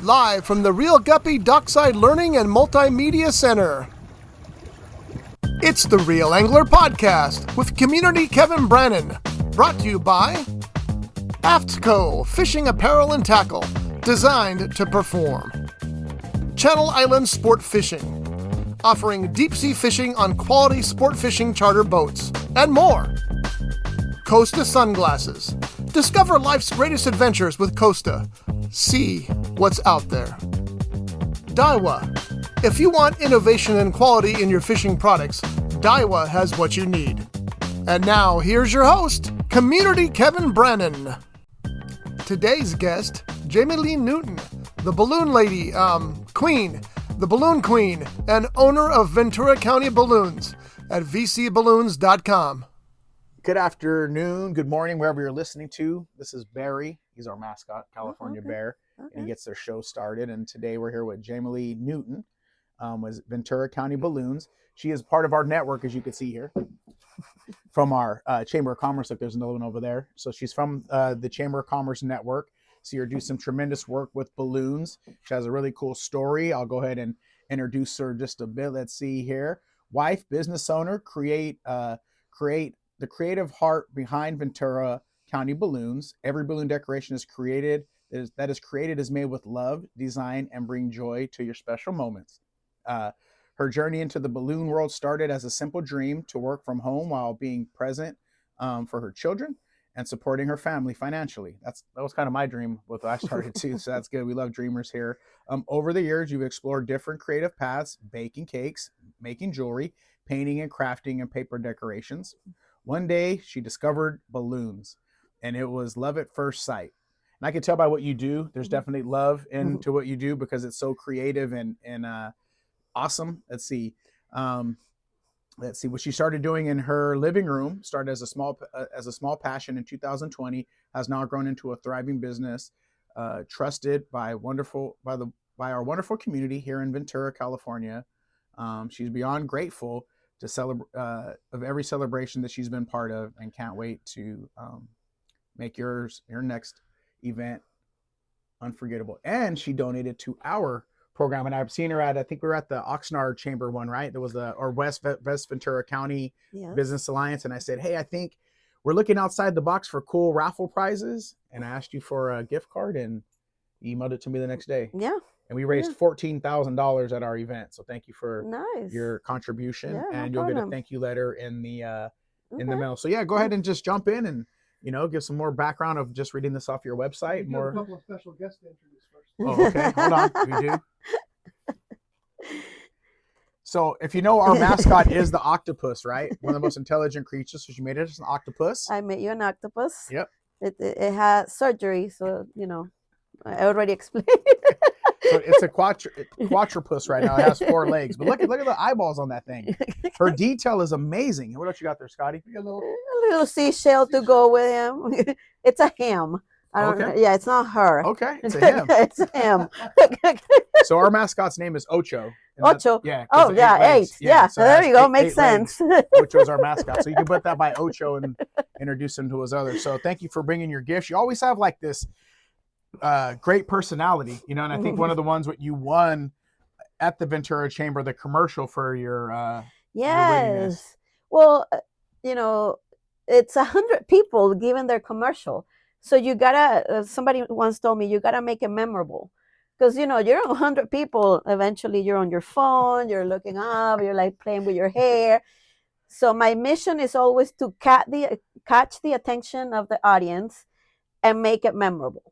Live from the Real Guppy Dockside Learning and Multimedia Center. It's the Real Angler Podcast with community Kevin Brannon. Brought to you by AFTCO Fishing Apparel and Tackle, designed to perform. Channel Islands Sport Fishing, offering deep-sea fishing on quality sport fishing charter boats, and more. Costa Sunglasses. Discover life's greatest adventures with Costa. See what's out there. Daiwa. If you want innovation and quality in your fishing products, Daiwa has what you need. And now, here's your host, community Kevin Brannon. Today's guest, Jamely Newton, the balloon lady, queen, the balloon queen, and owner of Ventura County Balloons at vcballoons.com. Good afternoon, good morning, wherever you're listening to. This is Barry. He's our mascot, California Bear, and he gets their show started. And today we're here with Jamely Newton with Ventura County Balloons. She is part of our network, as you can see here, from our Chamber of Commerce. Look, there's another one over there. So she's from the Chamber of Commerce network. See her do some tremendous work with balloons. She has a really cool story. I'll go ahead and introduce her just a bit. Let's see here. Wife, business owner, create the creative heart behind Ventura County Balloons. Every balloon decoration is created is made with love, design, and bring joy to your special moments. Her journey into the balloon world started as a simple dream to work from home while being present for her children and supporting her family financially. That was kind of my dream with what I started too, so that's good. We love dreamers here. Over the years, you've explored different creative paths, baking cakes, making jewelry, painting and crafting, and paper decorations. One day, she discovered balloons, and it was love at first sight. And I can tell by what you do, there's definitely love into what you do because it's so creative and awesome. Let's see what she started doing in her living room. Started as a small passion in 2020, has now grown into a thriving business, trusted by our wonderful community here in Ventura, California. She's beyond grateful to celebrate of every celebration that she's been part of, and can't wait to make your next event unforgettable. And she donated to our program, and I've seen her I think we were at the Oxnard Chamber one, right? There was West Ventura County Business Alliance, and I said, hey, I think we're looking outside the box for cool raffle prizes, and I asked you for a gift card, and you emailed it to me the next day. Yeah. And we raised $14,000 at our event. So thank you for your contribution. Yeah, and no you'll get a problem. thank you letter in the mail. So yeah, go ahead and just jump in and give some more background of just reading this off your website. We do have a couple of special guests to introduce first. Oh, okay. Hold on. We do. So if you know, our mascot is the octopus, right? One of the most intelligent creatures. So she made it as an octopus. I made you an octopus. Yep. It had surgery, so I already explained. So it's a quadrupus right now. It has 4 legs. But look at the eyeballs on that thing. Her detail is amazing. What else you got there, Scotty? A little seashell to go with him. It's a him. Yeah, it's not her. Okay, it's a him. It's a him. So our mascot's name is Ocho. Ocho. Yeah. Oh, yeah, 8. Yeah, so there you go. Makes sense. Ocho's our mascot. So you can put that by Ocho and introduce him to his others. So thank you for bringing your gifts. You always have like this great personality, and I think one of the ones what you won at the Ventura Chamber, the commercial for your yes. Well, it's 100 people giving their commercial, so you gotta. Somebody once told me you gotta make it memorable, because you're 100 people. Eventually, you're on your phone, you're looking up, you're like playing with your hair. So my mission is always to catch the attention of the audience and make it memorable.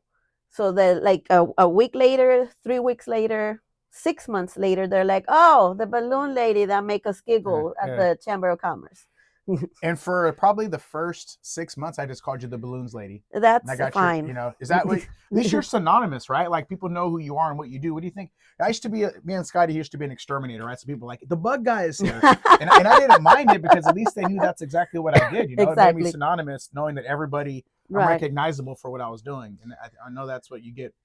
So that like a week later, 3 weeks later, 6 months later, they're like, oh, the balloon lady that make us giggle at the Chamber of Commerce. And for probably the first 6 months, I just called you the balloons lady. That's I got fine. Is that what, at least you're synonymous, right? Like people know who you are and what you do. What do you think? Me and Scotty used to be an exterminator, right? So people were like, the bug guy is here. and I didn't mind it because at least they knew that's exactly what I did. Exactly. It made me synonymous, knowing that everybody I'm recognizable for what I was doing. And I know that's what you get,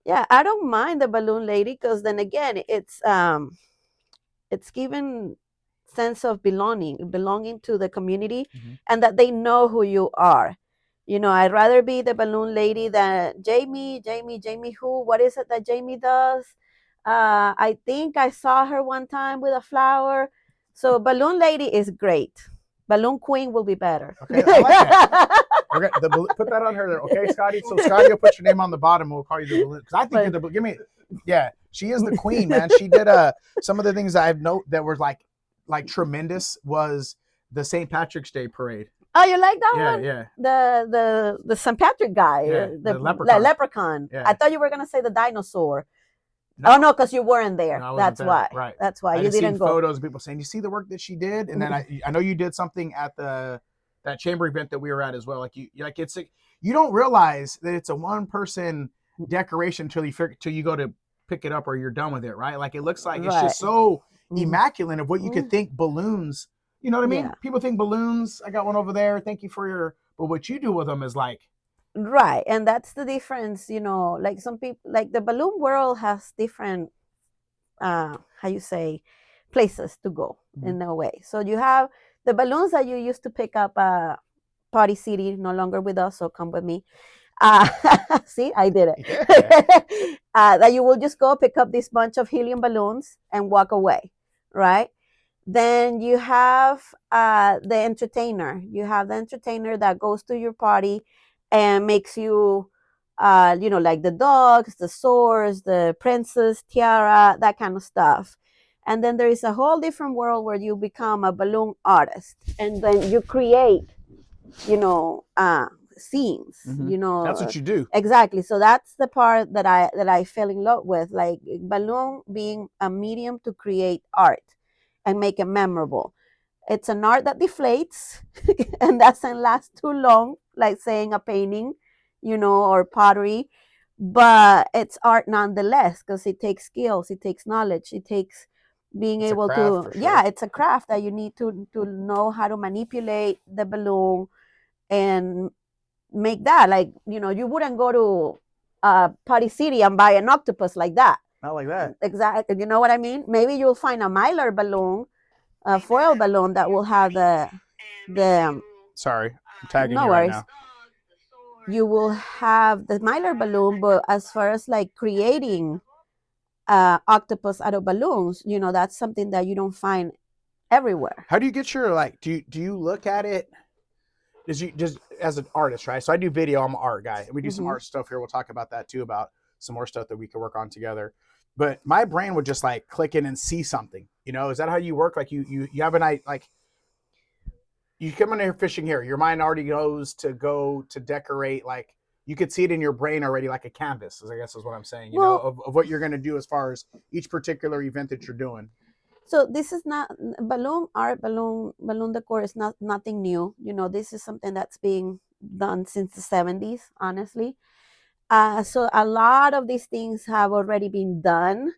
Yeah, I don't mind the balloon lady, because then again, it's given sense of belonging to the community, and that they know who you are. I'd rather be the balloon lady than Jamie who? What is it that Jamie does? I think I saw her one time with a flower. So balloon lady is great. Balloon queen will be better. Okay, I like that. Okay, put that on her there. Okay, Scotty. So Scotty will put your name on the bottom. We'll call you the balloon because I think you're the. Give me. Yeah, she is the queen, man. She did some of the things that I've noted that were like tremendous was the St. Patrick's Day parade. Oh, you like that one? Yeah. The St. Patrick guy, Yeah, the leprechaun. Yeah. I thought you were gonna say the dinosaur. No. Oh no, because you weren't there. No, That's there. why. Right. That's why I you didn't seen go. Photos of people saying, "You see the work that she did," and then I know you did something at that chamber event that we were at as well. Like it's you don't realize that it's a one person decoration till you go to pick it up or you're done with it, right? Like it looks like it's just so immaculate of what you could think balloons. You know what I mean? Yeah. People think balloons. I got one over there. Thank you for your. But what you do with them is like. Right, and that's the difference. Like some people, like the balloon world has different, how you say, places to go in a way. So you have the balloons that you used to pick up Party City, no longer with us, so come with me. See, I did it. Yeah. That you will just go pick up this bunch of helium balloons and walk away, right? Then you have the entertainer. You have the entertainer that goes to your party and makes you, like the dogs, the swords, the princess, tiara, that kind of stuff. And then there is a whole different world where you become a balloon artist. And then you create, scenes. That's what you do. Exactly. So that's the part that I fell in love with, like balloon being a medium to create art and make it memorable. It's an art that deflates and doesn't last too long, like saying a painting, or pottery, but it's art nonetheless because it takes skills, it takes knowledge, it takes being able to, sure. Yeah, it's a craft that you need to know how to manipulate the balloon and make that, like, you wouldn't go to Party City and buy an octopus like that. Not like that. Exactly. You know what I mean? Maybe you'll find a Mylar balloon, a foil balloon that will have the sorry, I'm tagging no you worries. Right now. You will have the Mylar balloon, but as far as like creating octopus out of balloons, that's something that you don't find everywhere. How do you get your, like, do you look at it just as an artist, right? So I do video, I'm an art guy, and we do some art stuff here. We'll talk about that too, about some more stuff that we could work on together. But my brain would just like click in and see something. Is that how you work? Like you have an idea, like you come in here fishing here, your mind already goes to go to decorate, like you could see it in your brain already, like a canvas, I guess is what I'm saying, of what you're going to do as far as each particular event that you're doing. So this is not balloon art, balloon decor is not nothing new. This is something that's being done since the 70s, honestly. So a lot of these things have already been done.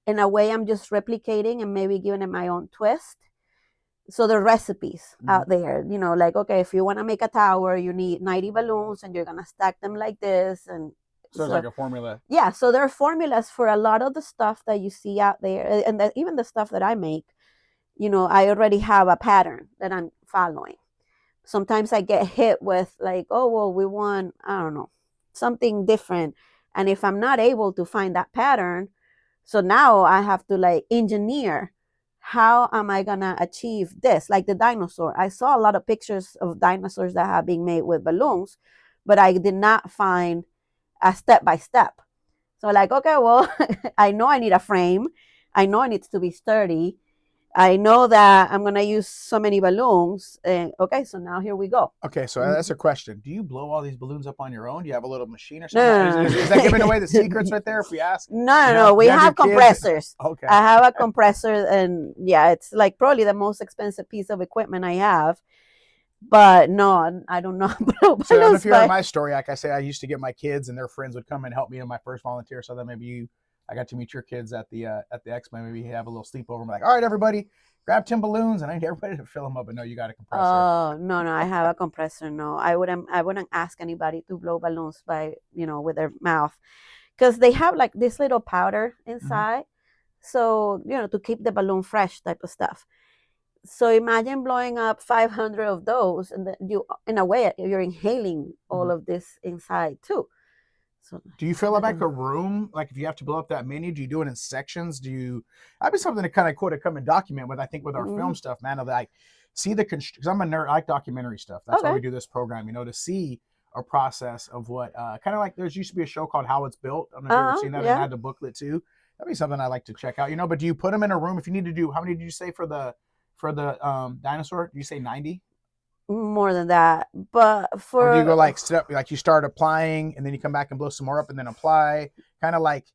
In a way, I'm just replicating and maybe giving it my own twist. So the recipes out there, like, okay, if you want to make a tower, you need 90 balloons and you're going to stack them like this. And so it's like a formula. Yeah. So there are formulas for a lot of the stuff that you see out there. And even the stuff that I make, I already have a pattern that I'm following. Sometimes I get hit with like, oh, well, we want, I don't know, something different. And if I'm not able to find that pattern, so now I have to like engineer, how am I going to achieve this? Like the dinosaur. I saw a lot of pictures of dinosaurs that have been made with balloons, but I did not find a step-by-step. So like, okay, well, I know I need a frame. I know it needs to be sturdy. I know that I'm going to use so many balloons. Okay, so now here we go. Okay, so that's a question. Do you blow all these balloons up on your own? Do you have a little machine or something? No. Is that giving away the secrets right there if we ask? No. We have compressors. Okay. I have a compressor, and yeah, it's like probably the most expensive piece of equipment I have. But no, I don't know. So if you heard my story, like I say, I used to get my kids and their friends would come and help me in my first volunteer. So then maybe I got to meet your kids at the expo. Maybe you have a little sleepover. I'm like, all right, everybody, grab 10 balloons, and I need everybody to fill them up. But no, you got a compressor. Oh no, I have a compressor. No, I wouldn't ask anybody to blow balloons by with their mouth, because they have like this little powder inside, so to keep the balloon fresh type of stuff. So imagine blowing up 500 of those, and then you, in a way, you're inhaling all of this inside too. So do you feel like a room, like if you have to blow up that many, do you do it in sections? That'd be something to kind of quote, come and document with, I think with our film stuff, man, of like, see the, because I'm a nerd, I like documentary stuff. That's why we do this program, you know, to see a process of what, kind of like there's used to be a show called How It's Built. I don't know if you've ever seen that, and I had the booklet too. That'd be something I like to check out, you know, but do you put them in a room if you need to do, how many did you say for the dinosaur? Do you say 90? More than that, but or do you go like step, like you start applying and then you come back and blow some more up and then apply, kind of like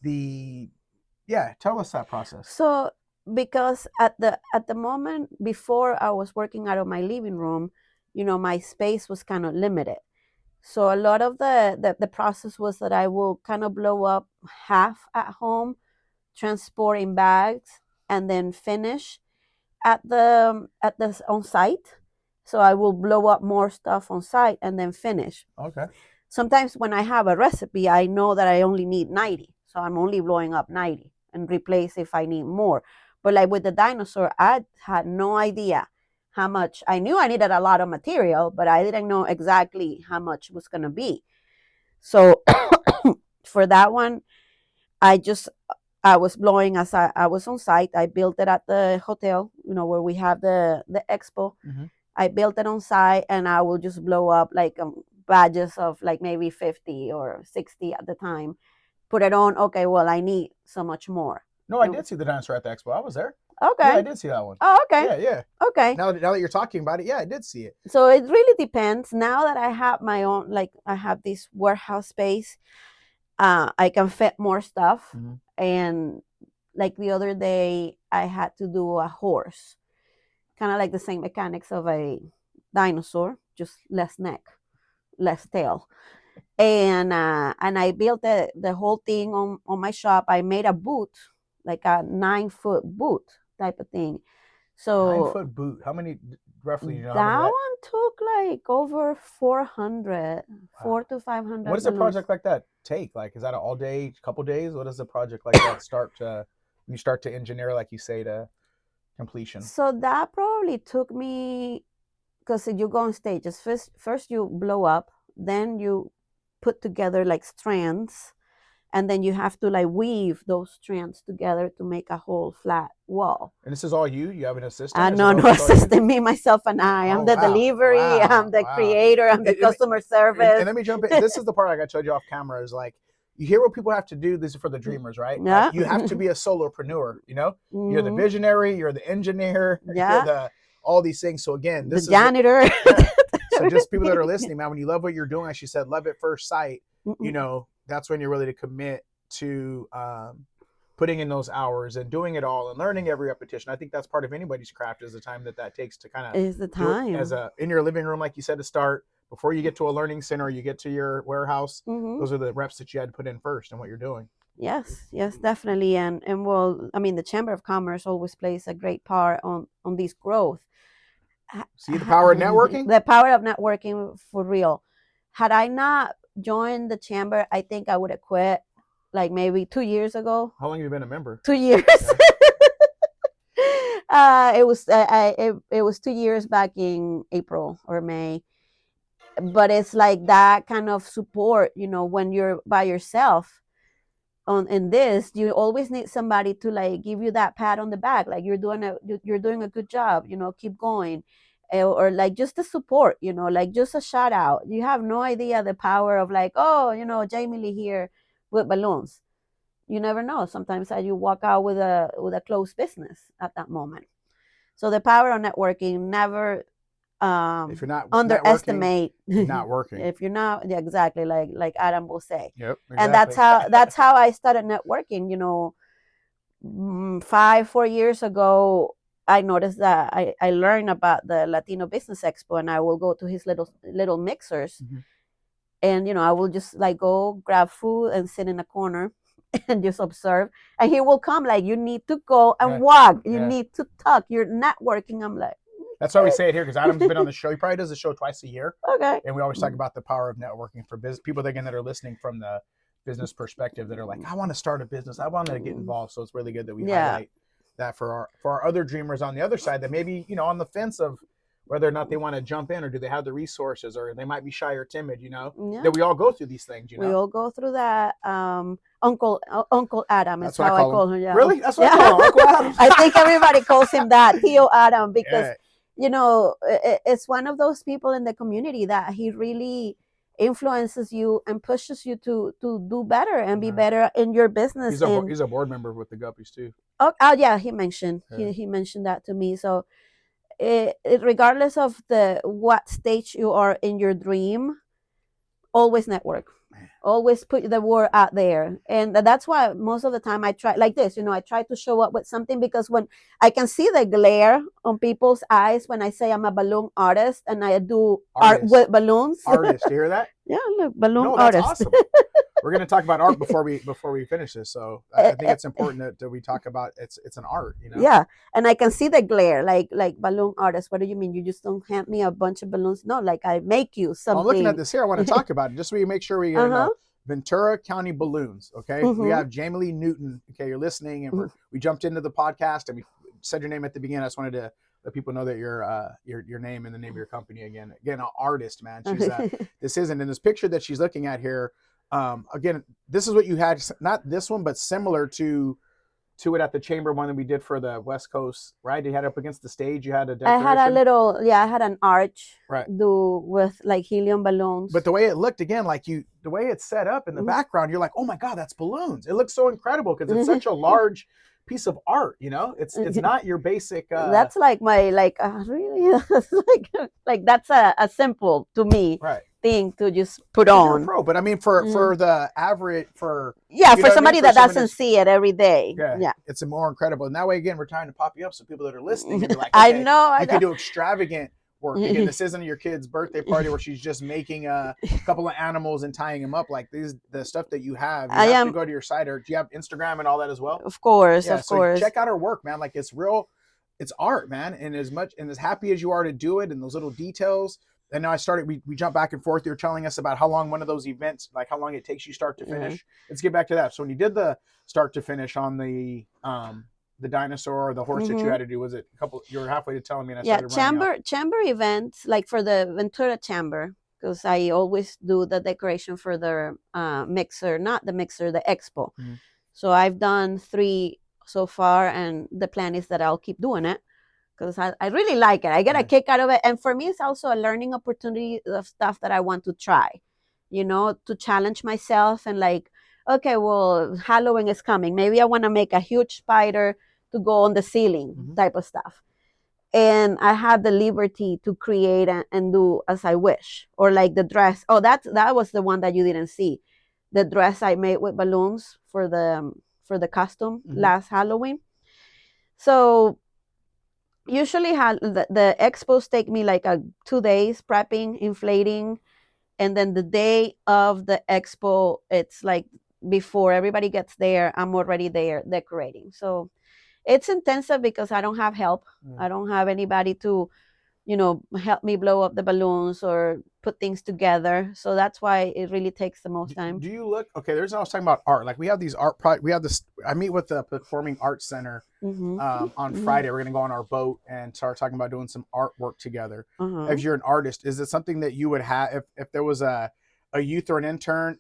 tell us that process. So because at the moment before I was working out of my living room, you know, my space was kind of limited. So a lot of the process was that I will kind of blow up half at home, transport in bags, and then finish at the on site. So I will blow up more stuff on site and then finish. Okay. Sometimes when I have a recipe, I know that I only need 90. So I'm only blowing up 90 and replace if I need more. But like with the dinosaur, I had no idea how much. I knew I needed a lot of material, but I didn't know exactly how much was going to be. So for that one, I was blowing as I was on site. I built it at the hotel, you know, where we have the expo. I built it on site, and I will just blow up like batches of like maybe 50 or 60 at the time. Put it on. Okay, well, I need so much more. No, I did see the dinosaur at the expo. I was there. Okay. Yeah, I did see that one. Oh, okay. Yeah. Okay. Now that you're talking about it, yeah, I did see it. So it really depends. Now that I have my own, like I have this warehouse space, I can fit more stuff. And like the other day, I had to do a horse, kind of like the same mechanics of a dinosaur, just less neck, less tail. And I built the whole thing on my shop. I made a boot, like a 9-foot boot type of thing. So 9-foot boot. How many roughly? You know, that one took like over 400, wow. 400 to 500. What does a project like that take? Like, is that an all day, couple days? What does a project like that start to, when you start to engineer, like you say, to completion? So that probably took me, because you go on stages. First you blow up, then you put together like strands, and then you have to like weave those strands together to make a whole flat wall. And this is all you? You have an assistant? No assistant, me, myself, and I. I'm the delivery, I'm the creator, I'm the customer service. And let me jump in. This is the part I told you off camera is like, you hear what people have to do. This is for the dreamers, right? Yeah. Like, you have to be a solopreneur, you know? You're the visionary, you're the engineer, yeah. you're all these things. So again, this the janitor. So just people that are listening, man, when you love what you're doing, like she said, love at first sight, you know, that's when you're really to commit to putting in those hours and doing it all and learning every repetition. I think that's part of anybody's craft, is the time that takes to kind of is the time in your living room, like you said, to start before you get to a learning center, you get to your warehouse. Those are the reps that you had to put in first and what you're doing. Yes, definitely. And well, I mean, the Chamber of Commerce always plays a great part on this growth. See the power of networking? The power of networking, for real. Had I not joined the chamber, I think I would have quit like maybe 2 years ago. How long have you been a member? 2 years. It was 2 years back in April or May. But it's like that kind of support, you know, when you're by yourself in this, you always need somebody to like give you that pat on the back, like you're doing a good job, you know, keep going. Or like just the support, you know, like just a shout out. You have no idea the power of like, oh, you know, Jamely here with balloons. You never know. Sometimes you walk out with a closed business at that moment. So the power of networking, never if you're not underestimate. Not working. If you're not, yeah, exactly, like Adam will say. Yep. Exactly. And that's how I started networking. You know, 4 years ago, I noticed that I learned about the Latino Business Expo, and I will go to his little mixers, and you know, I will just like go grab food and sit in a corner and just observe, and he will come like, you need to go and walk, you need to talk, you're networking. I'm like, that's why we say it here, because Adam's been on the show. He probably does the show twice a year. Okay. And we always talk about the power of networking for business people that are listening from the business perspective, that are like, I want to start a business, I want to get involved. So it's really good that we highlight that for our other dreamers on the other side that maybe, on the fence of whether or not they want to jump in, or do they have the resources, or they might be shy or timid, Yeah. that we all go through these things, We all go through that. Uncle Adam is That's what how I I call call him. Yeah. Really? That's what I call him, Uncle Adam. I think everybody calls him that, Theo Adam, because Yeah. it's one of those people in the community that he really influences you and pushes you to do better and be better in your business. He's a board member with the Guppies too. Oh, yeah, he mentioned he mentioned that to me. So regardless of what stage you are in your dream, always network. Always put the word out there. And that's why most of the time I try like this, I try to show up with something, because when I can see the glare on people's eyes when I say I'm a balloon artist and I do art with balloons. Artist, you hear that? Yeah, look, balloon that's artist. Awesome. We're going to talk about art before we finish this. So I think it's important that we talk about it's an art, Yeah, and I can see the glare, like balloon artist. What do you mean? You just don't hand me a bunch of balloons? No, like I make you something. I'm looking at this here. I want to talk about it just so we make sure we get Ventura County Balloons. Okay, we have Jamely Newton. Okay, you're listening, and we jumped into the podcast and we said your name at the beginning. I just wanted to let people know that your name and the name of your company again. Again, an artist, man. She's this isn't in this picture that she's looking at here. Again, this is what you had, not this one, but similar to it at the chamber one that we did for the West Coast, right? You had up against the stage, you had a decoration. I had an arch with like helium balloons. But the way it looked, again, the way it's set up in the background, you're like, oh my God, that's balloons. It looks so incredible because it's such a large piece of art, it's not your basic that's like my really like that's a simple to me thing to just put on. Pro, but I mean for the average for somebody that doesn't see it every day, it's more incredible. And that way, again, we're trying to pop you up so people that are listening and be like, okay, I know can do extravagant work. Again, this isn't your kid's birthday party where she's just making a couple of animals and tying them up. Like the stuff that you have to go to your site, or do you have Instagram and all that as well? Of course, of course. Check out her work, man. Like it's real, it's art, man. And as happy as you are to do it and those little details. And now we jump back and forth. You're telling us about how long one of those events, like how long it takes you start to finish. Let's get back to that. So when you did the start to finish on the dinosaur or the horse that you had to do, was it you were halfway to telling me, and I started chamber events, like for the Ventura chamber, because I always do the decoration for the mixer, not the mixer, the expo. So I've done 3 so far, and the plan is that I'll keep doing it because I really like it. I get a kick out of it, and for me it's also a learning opportunity of stuff that I want to try, to challenge myself. And like, okay, well, Halloween is coming, maybe I want to make a huge spider to go on the ceiling type of stuff. And I have the liberty to create and do as I wish. Or like the dress. Oh, that was the one that you didn't see. The dress I made with balloons for the costume last Halloween. So usually the expos take me like 2 days prepping, inflating. And then the day of the expo, it's like before everybody gets there, I'm already there decorating. So it's intensive because I don't have help. I don't have anybody to, help me blow up the balloons or put things together. So that's why it really takes the most time. Do you look, okay, there's, I was talking about art. Like we have these we have this, I meet with the Performing Arts Center on Friday. We're going to go on our boat and start talking about doing some artwork together. If you're an artist, is it something that you would have, if there was a youth or an intern?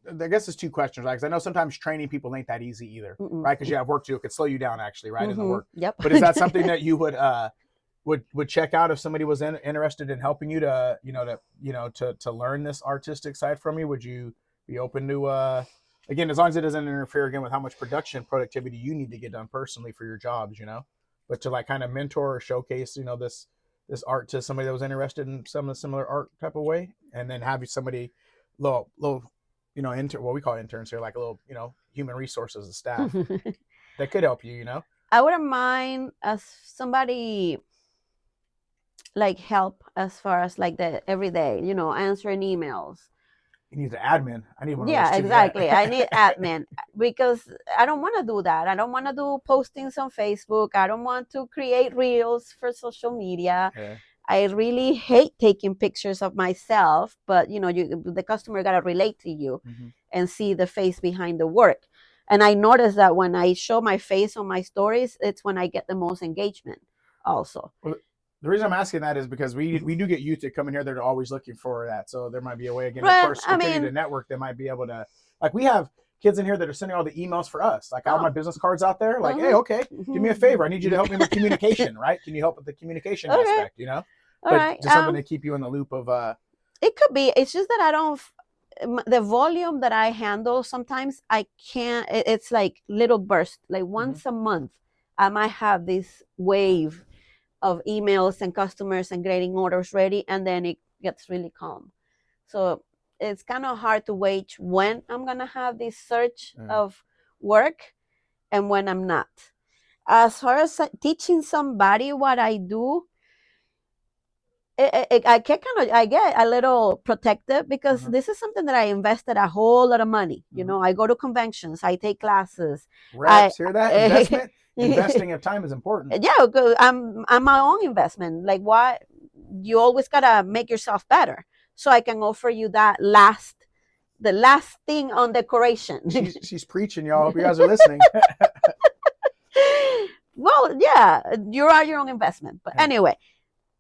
I guess there's 2 questions, right? Because I know sometimes training people ain't that easy either, right? Because you have work to do. It could slow you down, actually, right, in the work. Yep. But is that something that you would check out if somebody was interested in helping you to learn this artistic side from you? Would you be open to again, as long as it doesn't interfere again with how much production productivity you need to get done personally for your jobs, but to like kind of mentor or showcase, this art to somebody that was interested in some similar art type of way, and then have somebody little what we call interns here, like a little, human resources and staff that could help you, I wouldn't mind as somebody like help as far as like the everyday, answering emails. You need an admin. I need one of those too. Exactly. I need admin because I don't want to do that. I don't want to do postings on Facebook. I don't want to create reels for social media. Yeah. I really hate taking pictures of myself, but the customer got to relate to you and see the face behind the work. And I notice that when I show my face on my stories, it's when I get the most engagement also. Well, the reason I'm asking that is because we do get youth that come in here that are always looking for that. So there might be a way, again, to first continue to network. They might be able to, like, we have kids in here that are sending all the emails for us. Like, I have my business cards out there. Like, hey, okay, do me a favor. I need you to help me with communication, right? Can you help with the communication aspect, you know? All right. Just something to keep you in the loop of. It could be. It's just that I don't. The volume that I handle, sometimes I can't. It's like little bursts. Like once a month, I might have this wave of emails and customers and getting orders ready, and then it gets really calm. So it's kind of hard to gauge when I'm gonna have this surge of work and when I'm not. As far as teaching somebody what I do, I get a little protective because this is something that I invested a whole lot of money. You know, I go to conventions, I take classes. Reps, hear that? Investment? Investing of time is important. Yeah, I'm my own investment. Like, what? You always gotta make yourself better, so I can offer you the last thing on decoration. She's preaching, y'all. Hope you guys are listening. Well, yeah, you are your own investment. But anyway,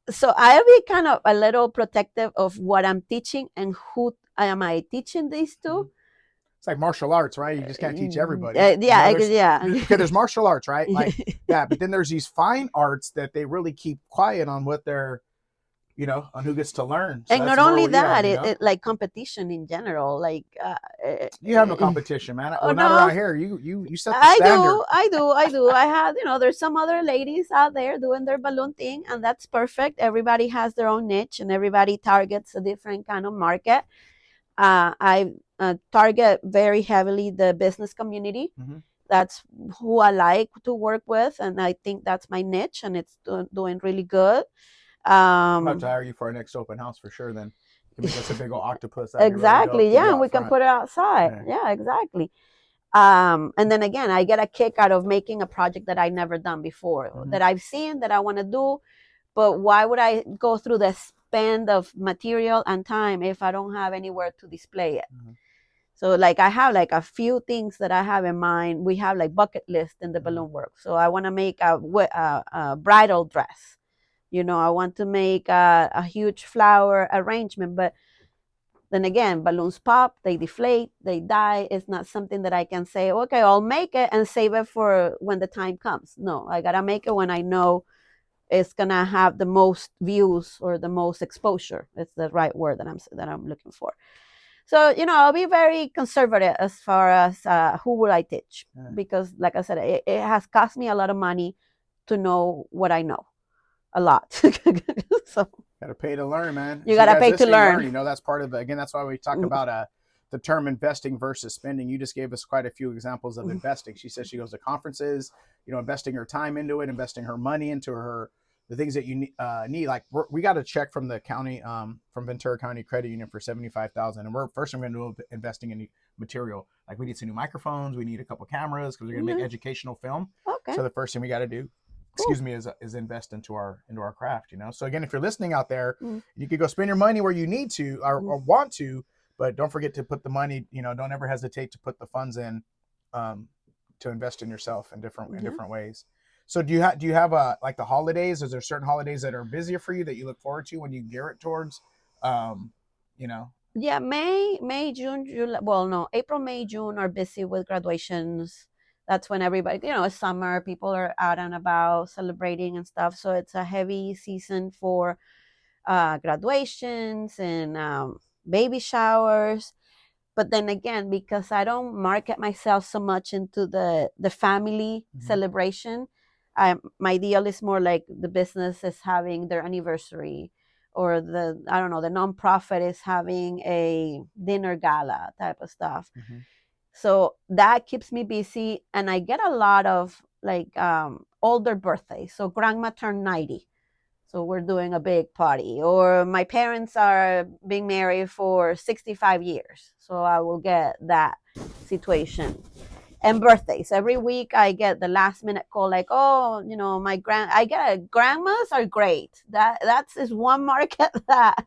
so I'll be kind of a little protective of what I'm teaching and who am I teaching this to. It's like martial arts, right? You just can't teach everybody. Yeah. Okay, there's martial arts, right? Like, yeah, but then there's these fine arts that they really keep quiet on what they're, you know, on who gets to learn. So and not only that, it like competition in general. Like you have no competition, man. Well, not around here. You set the standard. I do. I have, there's some other ladies out there doing their balloon thing, and that's perfect. Everybody has their own niche, and everybody targets a different kind of market. I target very heavily the business community. That's who I like to work with, and I think that's my niche, and it's doing really good. I'm about to hire you for our next open house for sure. Then you can make us a big old octopus. Exactly. Really yeah, and we can put it outside. Yeah, exactly. And then again, I get a kick out of making a project that I've never done before, that I've seen, that I want to do. But why would I go through the spend of material and time if I don't have anywhere to display it? So like I have like a few things that I have in mind. We have like bucket list in the balloon work. So I want to make a bridal dress. I want to make a huge flower arrangement, but then again, balloons pop, they deflate, they die. It's not something that I can say, okay, I'll make it and save it for when the time comes. No, I gotta make it when I know it's gonna have the most views or the most exposure. It's the right word that I'm looking for. So, I'll be very conservative as far as who will I teach, because like I said, it has cost me a lot of money to know what I know. A lot. So gotta pay to learn, man. You gotta pay to learn. That's part of it. Again, that's why we talk about the term investing versus spending. You just gave us quite a few examples of investing. She says she goes to conferences, investing her time into it, investing her money into the things that you need. Like we got a check from the county, from Ventura County Credit Union for $75,000, and I'm going to do investing in material. Like we need some new microphones, we need a couple cameras because we're going to make educational film. Okay. So the first thing we got to do, is invest into our craft. So again, if you're listening out there, you could go spend your money where you need to or want to, but don't forget to put the money. Don't ever hesitate to put the funds in to invest in yourself in different ways. So do you have like the holidays? Is there certain holidays that are busier for you that you look forward to when you gear it towards? Yeah, May, June, July. Well, no, April, May, June are busy with graduations. That's when everybody, it's summer, people are out and about celebrating and stuff. So it's a heavy season for graduations and baby showers. But then again, because I don't market myself so much into the family celebration, my deal is more like the business is having their anniversary, or the nonprofit is having a dinner gala type of stuff. So that keeps me busy, and I get a lot of like older birthdays. So grandma turned 90, so we're doing a big party. Or my parents are being married for 65 years, so I will get that situation. And birthdays. Every week I get the last minute call like, oh, I get grandmas are great. That's is one market that,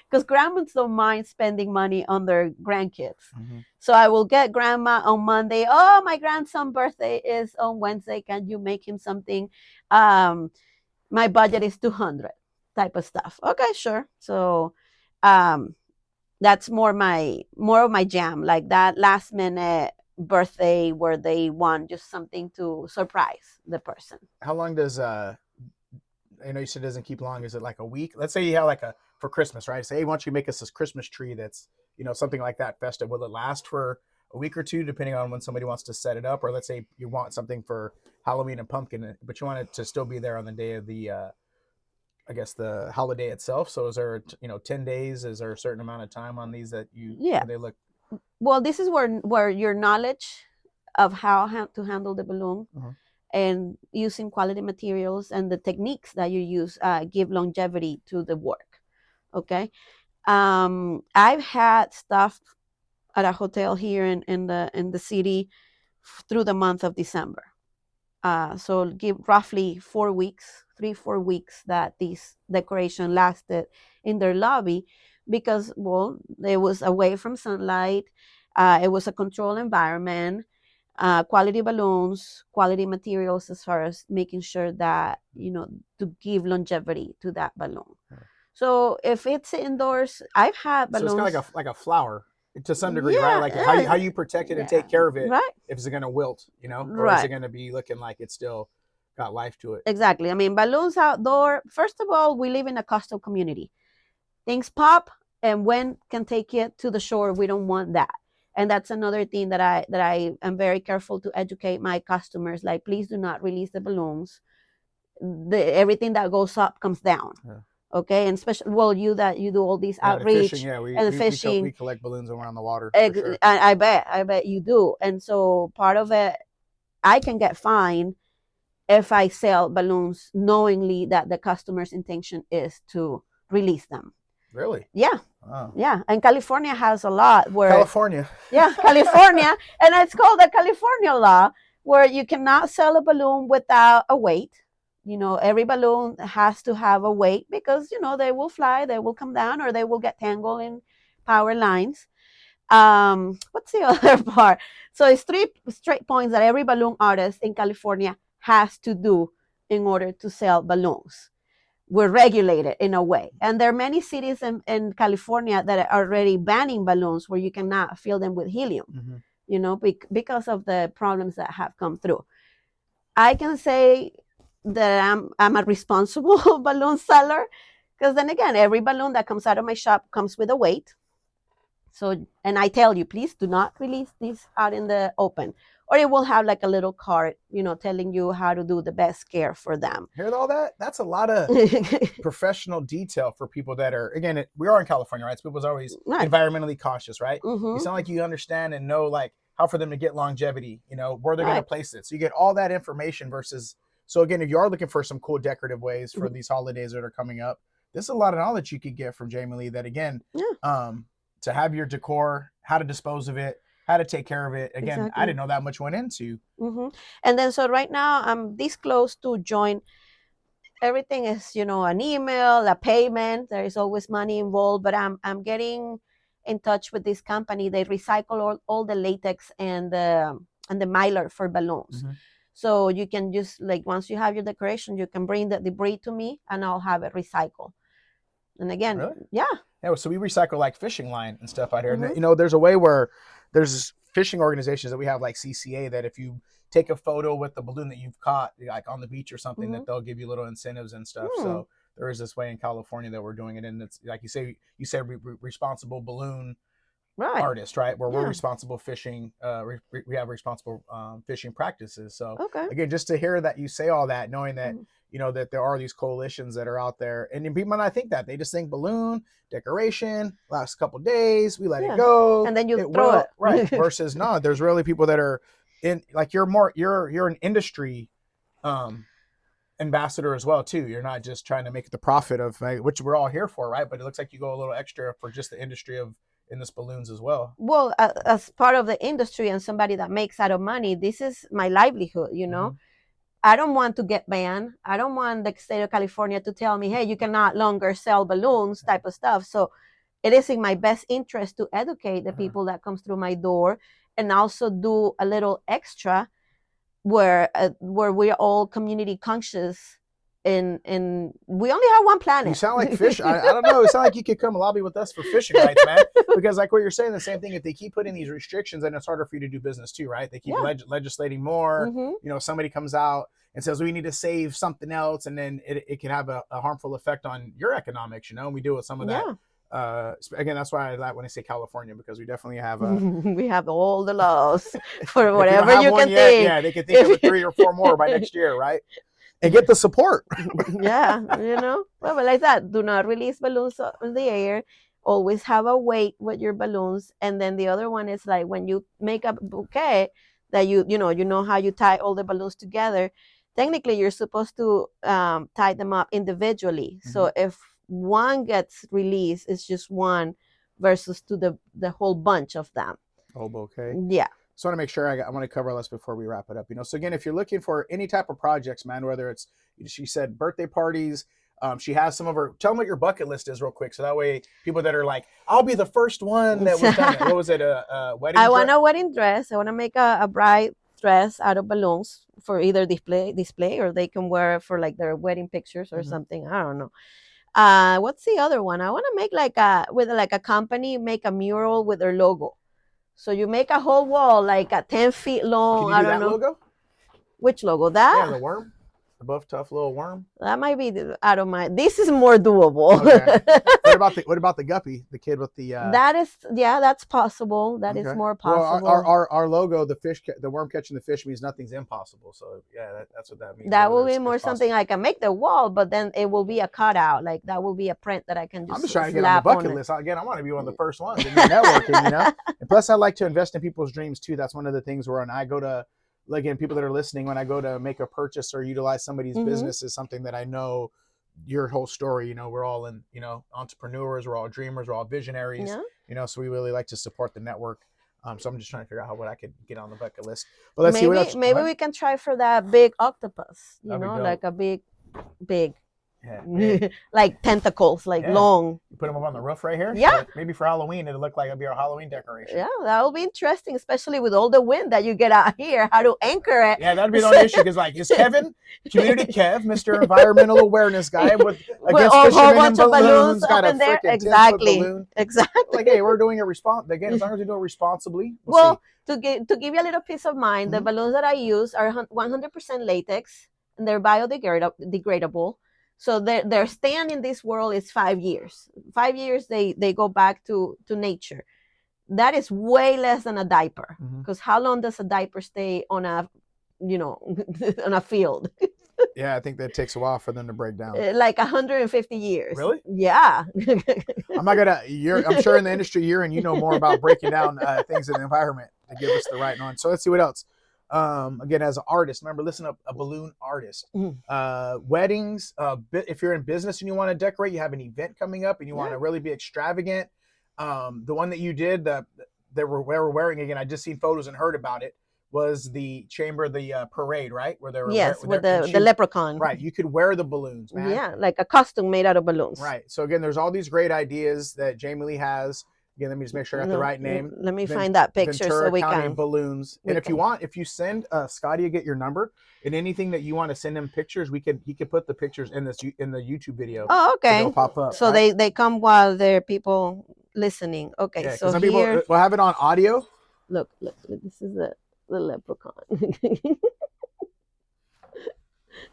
because grandmas don't mind spending money on their grandkids. Mm-hmm. So I will get grandma on Monday. Oh, my grandson's birthday is on Wednesday. Can you make him something? My budget is 200 type of stuff. Okay, sure. So that's more of my jam, like that last minute birthday where they want just something to surprise the person. How long does I know you said it doesn't keep long. Is it like a week? Let's say you have like for Christmas, right? Say, hey, why don't you make us this Christmas tree that's, something like that festive. Will it last for a week or two, depending on when somebody wants to set it up? Or let's say you want something for Halloween and pumpkin, but you want it to still be there on the day of the, I guess, the holiday itself. So is there, 10 days? Is there a certain amount of time on these that they look? Well, this is where your knowledge of how to handle the balloon and using quality materials and the techniques that you use give longevity to the work. Okay. I've had stuff at a hotel here in the city through the month of December. So give roughly 4 weeks, 3-4 weeks that this decoration lasted in their lobby, because it was away from sunlight. It was a controlled environment, quality balloons, quality materials, as far as making sure that, to give longevity to that balloon. So if it's indoors, I've had balloons. So it's kind of like a flower to some degree, right? Like how you protect it and take care of it. Right. If it's going to wilt, or right. is it going to be looking like it's still got life to it? Exactly. I mean, balloons outdoor, first of all, we live in a coastal community. Things pop, and wind can take it to the shore. We don't want that. And that's another thing that I am very careful to educate my customers. Like, please do not release the balloons. Everything that goes up comes down. Yeah. Okay, and especially you do all these outreach the fishing, we collect balloons around the water. Sure. I bet you do. And so part of it, I can get fined if I sell balloons knowingly that the customer's intention is to release them. Really? Yeah. Wow. Yeah. And California has a lot where California. Yeah, California, and it's called the California law, where you cannot sell a balloon without a weight. Every balloon has to have a weight, because, they will fly, they will come down, or they will get tangled in power lines. What's the other part? So it's 3 straight points that every balloon artist in California has to do in order to sell balloons. We're regulated in a way. And there are many cities in California that are already banning balloons where you cannot fill them with helium, because of the problems that have come through. I can say that I'm a responsible balloon seller, because then again, every balloon that comes out of my shop comes with a weight. So, and I tell you, please do not release these out in the open, or it will have like a little card, telling you how to do the best care for them. Hear all that? That's a lot of professional detail for people that are, again, we are in California, right? So people's always environmentally cautious, right? You sound like you understand and know like how for them to get longevity, where they're going to place it. So you get all that information versus, so again, if you are looking for some cool decorative ways for these holidays that are coming up, this is a lot of knowledge you could get from Jamely that, again, to have your decor, how to dispose of it, how to take care of it. Again, exactly. I didn't know that much went into. And then, so right now I'm this close to join. Everything is, an email, a payment. There is always money involved, but I'm getting in touch with this company. They recycle all the latex and the mylar for balloons. So you can just, like, once you have your decoration, you can bring the debris to me and I'll have it recycled. And again, really? Yeah, so we recycle like fishing line and stuff out here. And, there's a way where there's fishing organizations that we have, like CCA, that if you take a photo with the balloon that you've caught, like on the beach or something, that they'll give you little incentives and stuff. So there is this way in California that we're doing it. And it's like you say responsible balloon artist, right? Where we're responsible fishing. We have responsible fishing practices. So again, just to hear that you say all that, knowing that, that there are these coalitions that are out there, and people might not think that. They just think balloon decoration, last couple of days, we let it go, and then you throw it. Right. Versus no, there's really people that are in, like, you're an industry ambassador as well too. You're not just trying to make the profit of, which we're all here for, right? But it looks like you go a little extra for just the industry of in this balloons as well. Well, as part of the industry and somebody that makes out of money, this is my livelihood, you know. Mhm. I don't want to get banned. I don't want the state of California to tell me, hey, you cannot longer sell balloons type of stuff. So it is in my best interest to educate the people that comes through my door, and also do a little extra where we're all community conscious, and we only have one planet. You sound like fish. I don't know. It sounds like you could come lobby with us for fishing rights, man. Because like what you're saying, the same thing. If they keep putting these restrictions, then it's harder for you to do business too, right? They keep legislating more. You know, somebody comes out and says we need to save something else, and then it can have a harmful effect on your economics. You know, and we deal with some of that. Again, that's why I like when I say California, because we definitely have we have all the laws for whatever you can yet, think. Yeah, they can think of 3 or 4 more by next year, right? And get the support. Yeah, you know, well, but like that, do not release balloons in the air. Always have a weight with your balloons. And then the other one is like when you make a bouquet, that you know how you tie all the balloons together. Technically, you're supposed to tie them up individually. So if one gets released, it's just one versus to the whole bunch of them. Whole bouquet. Yeah. So I want to make sure I want to cover all this before we wrap it up. You know, so again, if you're looking for any type of projects, man, whether it's, she said birthday parties, she has some of her, tell them what your bucket list is real quick. So that way people that are like, I'll be the first one that was done. What was it? A wedding I dress? want a wedding dress. I want to make a bride dress out of balloons for either display, or they can wear it for like their wedding pictures or something. I don't know. What's the other one? I want to make like a company, make a mural with their logo. So you make a whole wall like a 10 feet long. Can you do that logo? Which logo? That? Yeah, the worm. The buff, tough little worm. That might be out of my. This is more doable. Okay. What about the guppy? The kid with the. That is, that's possible. That is more possible. Well, our logo, the fish, the worm catching the fish, means nothing's impossible. So yeah, that's what that means. That will be more something I can make the wall, but then it will be a cutout. Like that will be a print that I can just. I'm just trying to get on the bucket list. Again, I want to be one of the first ones in networking, you know. And plus, I like to invest in people's dreams too. That's one of the things where when I go to. Again, people that are listening, when I go to make a purchase or utilize somebody's business, is something that I know your whole story, you know, we're all entrepreneurs, we're all dreamers, we're all visionaries, you know, so we really like to support the network. So I'm just trying to figure out what I could get on the bucket list. But let's see what else. Maybe we can try for that big octopus, like a big, like tentacles, like long. You put them up on the roof right here? Yeah. Maybe for Halloween, it'll look like it'll be our Halloween decoration. Yeah, that'll be interesting, especially with all the wind that you get out here, how to anchor it. Yeah, that'd be the only issue, because like, is Kevin, Community Kev, Mr. Environmental Awareness guy, against a whole bunch of balloons got up in there? Exactly. Like, hey, we're doing it again, as long as we do it responsibly. Well, to give you a little peace of mind, the balloons that I use are 100% latex, and they're biodegradable. So their stand in this world is 5 years. 5 years they go back to nature. That is way less than a diaper, because how long does a diaper stay on a on a field? Yeah, I think that takes a while for them to break down. Like 150 years. Really? Yeah. I'm sure in the industry you're in, you know more about breaking down things in the environment to give us the right one. So let's see what else. Again, as an artist, remember, listen up, a balloon artist, weddings, if you're in business and you want to decorate, you have an event coming up and you want to really be extravagant. The one that you did that we're wearing, again, I just seen photos and heard about it, was the chamber, the parade, right? Where they were with the leprechaun. Right. You could wear the balloons, man. Yeah, like a costume made out of balloons. Right. So again, there's all these great ideas that Jamely has. Again, let me just make sure I got the right name. Let me find that picture Ventura so we County can. Balloons. And if you send Scotty, get your number, and anything that you want to send him pictures, he could put the pictures in the YouTube video. Oh, okay. So they'll pop up. So right? they come while there are people listening. Okay. Yeah, so some here, people will have it on audio. Look. This is the leprechaun.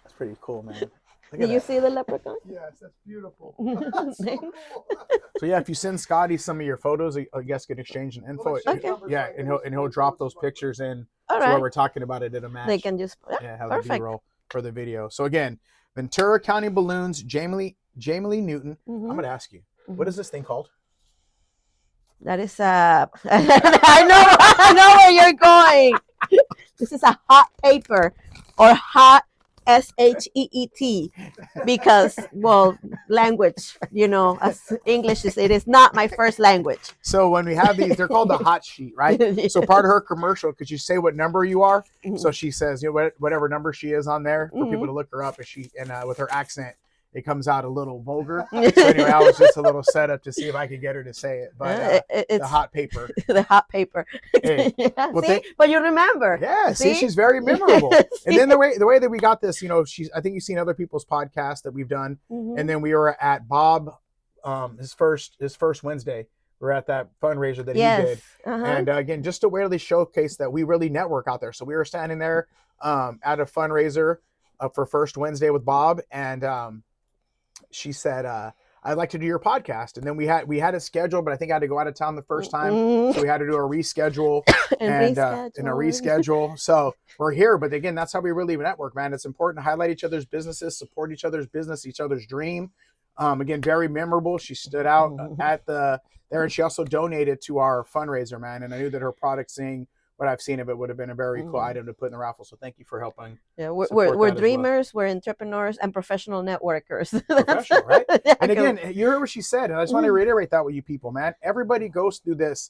That's pretty cool, man. Did you see the leprechaun? Yes, that's beautiful. That's so cool. So yeah, if you send Scotty some of your photos, I guess get exchange and info. Okay. Yeah, and he'll drop those pictures in All to right. where we're talking about it at a match. They can just have perfect. the B-roll for the video. So again, Ventura County Balloons, Jamely Newton. I'm going to ask you, what is this thing called? That is I know where you're going. This is a hot paper or hot SHEET because, well, language, as English it is not my first language. So when we have these, they're called the hot sheet, right? So part of her commercial, because you say what number you are, so she says, whatever number she is on there for people to look her up, and with her accent, it comes out a little vulgar. So anyway, I was just a little setup to see if I could get her to say it. But it's the hot paper. The hot paper. Hey, yeah, well, but you remember. Yeah, see, she's very memorable. And then the way that we got this, I think you've seen other people's podcasts that we've done. And then we were at Bob, his first Wednesday. We're at that fundraiser that he did. And again, just to really showcase that we really network out there. So we were standing there at a fundraiser for First Wednesday with Bob, and she said, I'd like to do your podcast. And then we had a schedule, but I think I had to go out of town the first time. So we had to do a reschedule and a reschedule. So we're here. But again, that's how we really network, man. It's important to highlight each other's businesses, support each other's business, each other's dream. Again, very memorable. She stood out at there, and she also donated to our fundraiser, man. And I knew that her product, seeing what I've seen of it, would have been a very cool item to put in the raffle. So thank you for helping. Yeah, we're dreamers, we're entrepreneurs, and professional networkers. Professional, right? And again, you heard what she said, and I just want to reiterate that with you people, man. Everybody goes through this.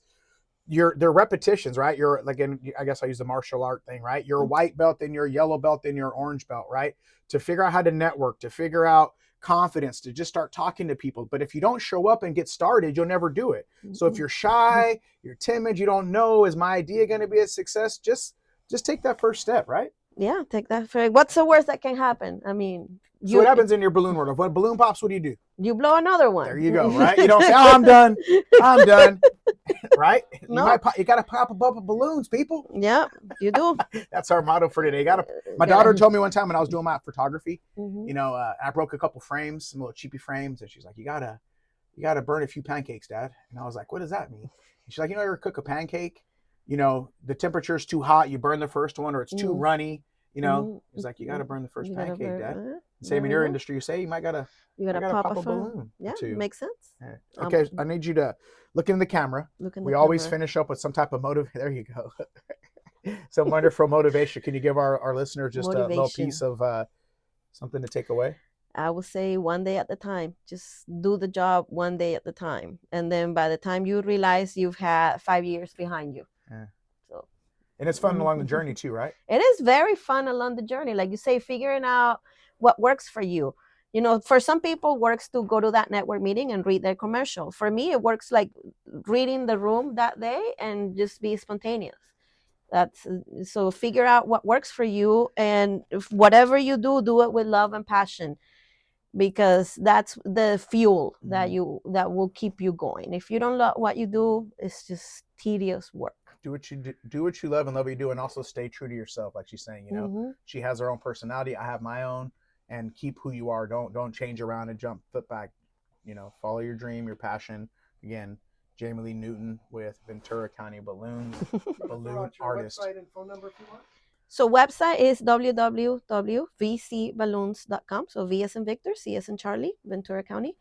They're repetitions, right? You're like, I guess I use the martial art thing, right? You're a white belt, then you're a yellow belt, then you're an orange belt, right? To figure out how to network, to figure out confidence, to just start talking to people. But if you don't show up and get started, you'll never do it. So if you're shy, you're timid, you don't know, is my idea going to be a success? Just take that first step, right? Yeah, take that. What's the worst that can happen? I mean, so what happens in your balloon world? If one balloon pops, what do? You blow another one. There you go, right? You don't say, "Oh, I'm done. I'm done." Right? No. You got to pop a bunch of balloons, people. Yeah, you do. That's our motto for today. My daughter told me one time when I was doing my photography, I broke a couple frames, some little cheapy frames, and she's like, "You gotta burn a few pancakes, Dad." And I was like, "What does that mean?" And she's like, "You ever cook a pancake? The temperature's too hot, you burn the first one, or it's too runny." He's like, "You got to burn the first pancake, Dad." Same in your industry. You say you gotta pop a balloon. Yeah, makes sense. Yeah. Okay, I need you to look in the camera. We always finish up with some type of motive. There you go. Some wonderful motivation. Can you give our listeners just a little piece of something to take away? I would say one day at a time. Just do the job one day at a time. And then by the time you realize you've had 5 years behind you. Yeah. And it's fun along the journey too, right? It is very fun along the journey. Like you say, figuring out what works for you. For some people, works to go to that network meeting and read their commercial. For me, it works like reading the room that day and just be spontaneous. So figure out what works for you, and whatever you do it with love and passion, because that's the fuel that will keep you going. If you don't love what you do, it's just tedious work. Do what you love and love what you do, and also stay true to yourself, like she's saying. She has her own personality, I have my own, and keep who you are. Don't change around and jump foot back. Follow your dream, your passion. Again, Jamely Newton with Ventura County Balloons, balloon artist. Website and phone number if you want. So website is www.vcballoons.com. So V as in Victor, C as in Charlie, Ventura County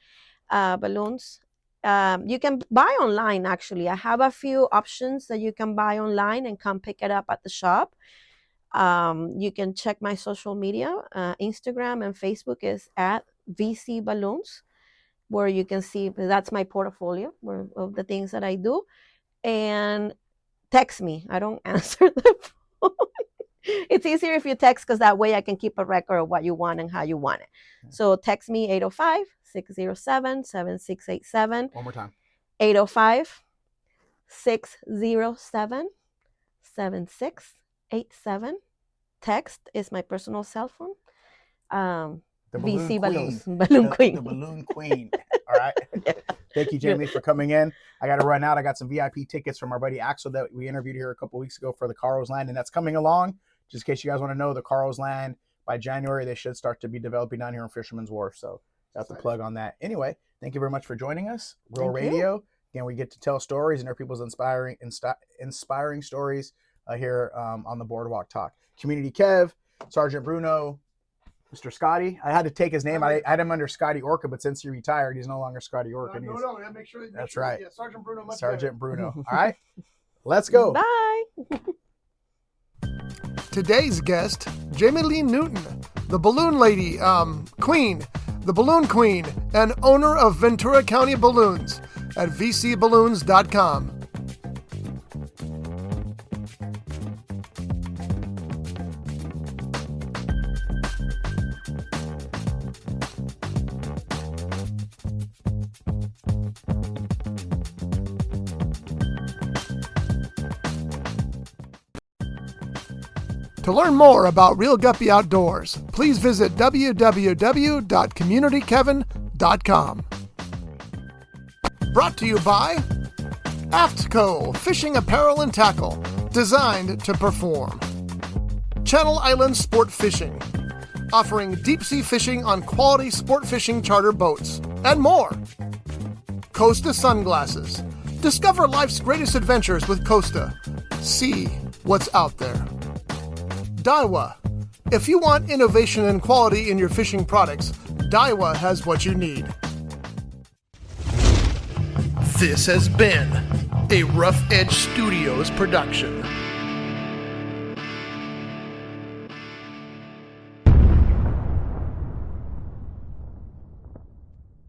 Balloons. You can buy online, actually. I have a few options that you can buy online and come pick it up at the shop. You can check my social media. Instagram and Facebook is at VC Balloons, where you can see that's my portfolio of the things that I do. And text me. I don't answer the phone. It's easier if you text, because that way I can keep a record of what you want and how you want it. So text me 805-607-7687. One more time. 805-607-7687. Text is my personal cell phone. The VC Balloons. Balloon Queen. The Balloon Queen. All right. Yeah. Thank you, Jamely, for coming in. I got to run out. I got some VIP tickets from our buddy Axel that we interviewed here a couple weeks ago for the Carl's Land, and that's coming along. Just in case you guys want to know, the Carl's Land, by January, they should start to be developing down here on Fisherman's Wharf. So got the plug on that. Anyway, thank you very much for joining us. Real Radio. Again, we get to tell stories and hear people's inspiring stories here on the Boardwalk Talk. Community Kev, Sergeant Bruno, Mr. Scotty. I had to take his name. I had him under Scotty Orca, but since he retired, he's no longer Scotty Orca. No, make sure. That's right. Yeah, Sergeant Bruno. Sergeant Bruno. All right. Let's go. Bye. Today's guest, Jamely Newton, the balloon lady, queen, the balloon queen, and owner of Ventura County Balloons at vcballoons.com. To learn more about Real Guppy Outdoors, please visit www.communitykevin.com. Brought to you by AftCo Fishing Apparel and Tackle, designed to perform. Channel Island Sport Fishing, offering deep-sea fishing on quality sport fishing charter boats, and more. Costa Sunglasses. Discover life's greatest adventures with Costa. See what's out there. Daiwa. If you want innovation and quality in your fishing products, Daiwa has what you need. This has been a Rough Edge Studios production.